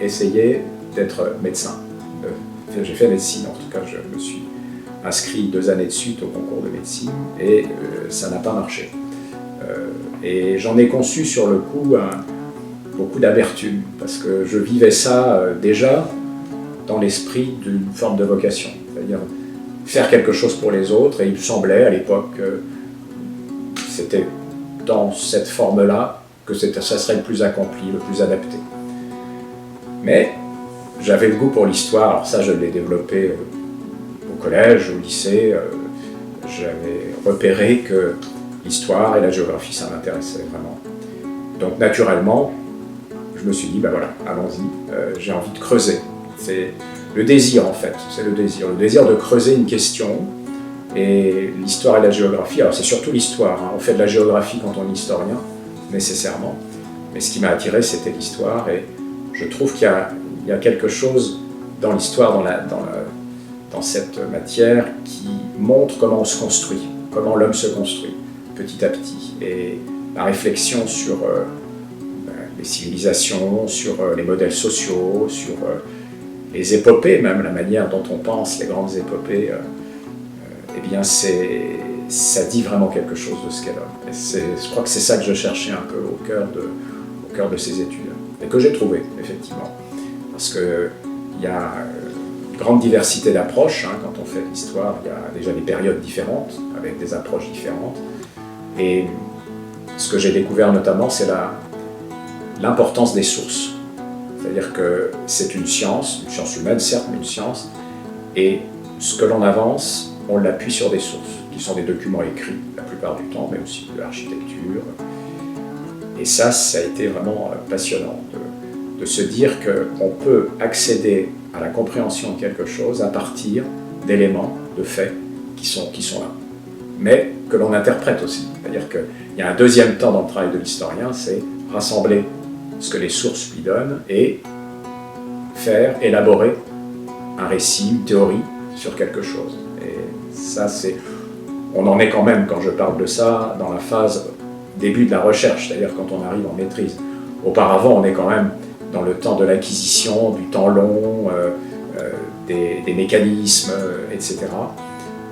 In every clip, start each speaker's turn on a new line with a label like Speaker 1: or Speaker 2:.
Speaker 1: essayé d'être médecin. J'ai fait médecine, en tout cas, je me suis inscrit 2 années de suite au concours de médecine et ça n'a pas marché. Et j'en ai conçu sur le coup beaucoup d'amertume parce que je vivais ça déjà dans l'esprit d'une forme de vocation, c'est-à-dire faire quelque chose pour les autres, et il me semblait à l'époque que c'était dans cette forme-là que ça serait le plus accompli, le plus adapté. Mais j'avais le goût pour l'histoire, alors ça je l'ai développé au collège, au lycée, j'avais repéré que l'histoire et la géographie ça m'intéressait vraiment. Donc naturellement, je me suis dit, ben voilà, allons-y, j'ai envie de creuser. C'est le désir en fait, c'est le désir de creuser une question. Et l'histoire et la géographie, alors c'est surtout l'histoire, hein. On fait de la géographie quand on est historien, nécessairement. Mais ce qui m'a attiré, c'était l'histoire. Et je trouve qu'il y a quelque chose dans l'histoire, dans cette matière, qui montre comment on se construit, comment l'homme se construit, petit à petit. Et la réflexion sur les civilisations, sur les modèles sociaux, sur les épopées, même la manière dont on pense, les grandes épopées, eh bien ça dit vraiment quelque chose de ce qu'est l'homme. Et je crois que c'est ça que je cherchais un peu au cœur de ces études, et que j'ai trouvé, effectivement. Parce qu'il y a une grande diversité d'approches, hein, quand on fait de l'histoire, il y a déjà des périodes différentes, avec des approches différentes. Et ce que j'ai découvert notamment, c'est l'importance des sources. C'est-à-dire que c'est une science humaine certes, mais une science, et ce que l'on avance, on l'appuie sur des sources, qui sont des documents écrits la plupart du temps, mais aussi de l'architecture. Et ça a été vraiment passionnant, de se dire qu'on peut accéder à la compréhension de quelque chose à partir d'éléments, de faits qui sont là, mais que l'on interprète aussi. C'est-à-dire qu'il y a un deuxième temps dans le travail de l'historien, c'est rassembler ce que les sources lui donnent et élaborer un récit, une théorie sur quelque chose. Et ça, on en est quand même, quand je parle de ça, dans la phase début de la recherche, c'est-à-dire quand on arrive en maîtrise. Auparavant, on est quand même dans le temps de l'acquisition, du temps long, des mécanismes, etc.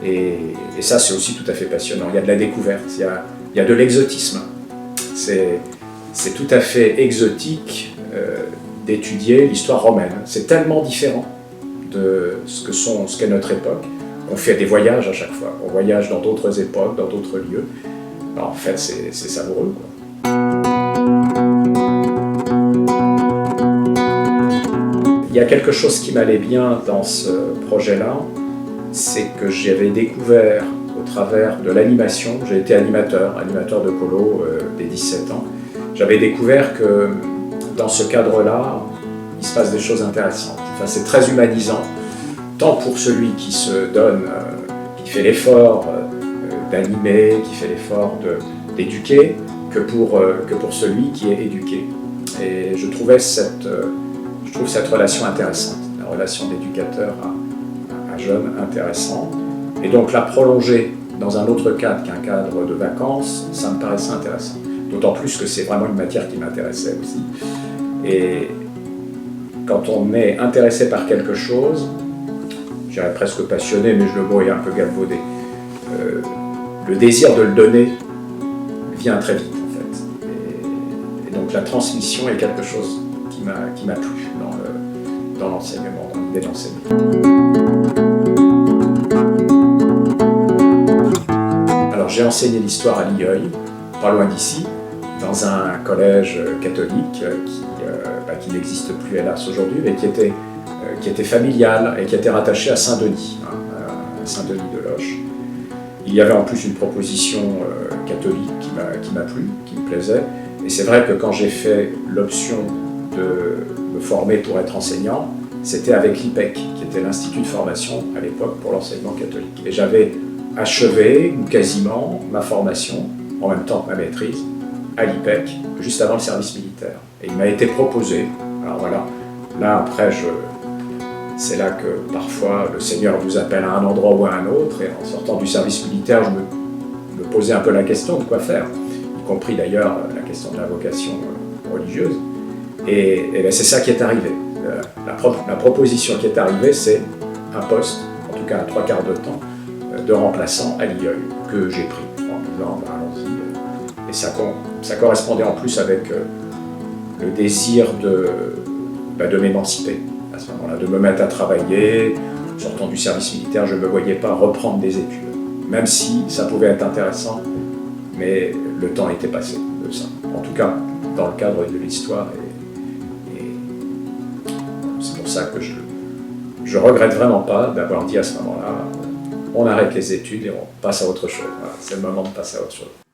Speaker 1: Et ça, c'est aussi tout à fait passionnant. Il y a de la découverte, il y a de l'exotisme. C'est tout à fait exotique d'étudier l'histoire romaine. C'est tellement différent de ce qu'est notre époque. On fait des voyages à chaque fois. On voyage dans d'autres époques, dans d'autres lieux. Alors, en fait, c'est savoureux, quoi. Il y a quelque chose qui m'allait bien dans ce projet-là, c'est que j'avais découvert au travers de l'animation, j'ai été animateur de colo dès 17 ans, j'avais découvert que dans ce cadre-là, il se passe des choses intéressantes. Enfin, c'est très humanisant, tant pour celui qui se donne, qui fait l'effort d'animer, qui fait l'effort d'éduquer, que pour celui qui est éduqué. Et je trouve cette relation intéressante, la relation d'éducateur à jeune intéressant. Et donc la prolonger dans un autre cadre qu'un cadre de vacances, ça me paraissait intéressant. D'autant plus que c'est vraiment une matière qui m'intéressait aussi. Et quand on est intéressé par quelque chose, je dirais presque passionné, mais le mot est un peu galvaudé, le désir de le donner vient très vite en fait. Et donc la transmission est quelque chose qui m'a plu dans l'enseignement, dans l'idée d'enseigner. Alors j'ai enseigné l'histoire à Lilleuil, pas loin d'ici, dans un collège catholique qui n'existe plus hélas aujourd'hui, mais qui était familial et qui était rattaché à Saint-Denis, à Saint-Denis de Loche. Il y avait en plus une proposition catholique qui m'a plu, qui me plaisait. Et c'est vrai que quand j'ai fait l'option de me former pour être enseignant, c'était avec l'IPEC, qui était l'Institut de formation à l'époque pour l'enseignement catholique. Et j'avais achevé, ou quasiment, ma formation, en même temps que ma maîtrise, à l'IPEC, juste avant le service militaire. Et il m'a été proposé, alors voilà, là après c'est là que parfois le Seigneur vous appelle à un endroit ou à un autre, et en sortant du service militaire, je me posais un peu la question de quoi faire, y compris d'ailleurs la question de la vocation religieuse. Et bien c'est ça qui est arrivé. la proposition qui est arrivée, c'est un poste, en tout cas à 3/4 de temps, de remplaçant à l'IEU, que j'ai pris en disant allons-y. Et ça correspondait en plus avec le désir de m'émanciper à ce moment-là, de me mettre à travailler. Sortant du service militaire, je ne me voyais pas reprendre des études, même si ça pouvait être intéressant, mais le temps était passé de ça. En tout cas, dans le cadre de l'histoire, et c'est pour ça que je regrette vraiment pas d'avoir dit à ce moment-là, on arrête les études et on passe à autre chose. Voilà, c'est le moment de passer à autre chose.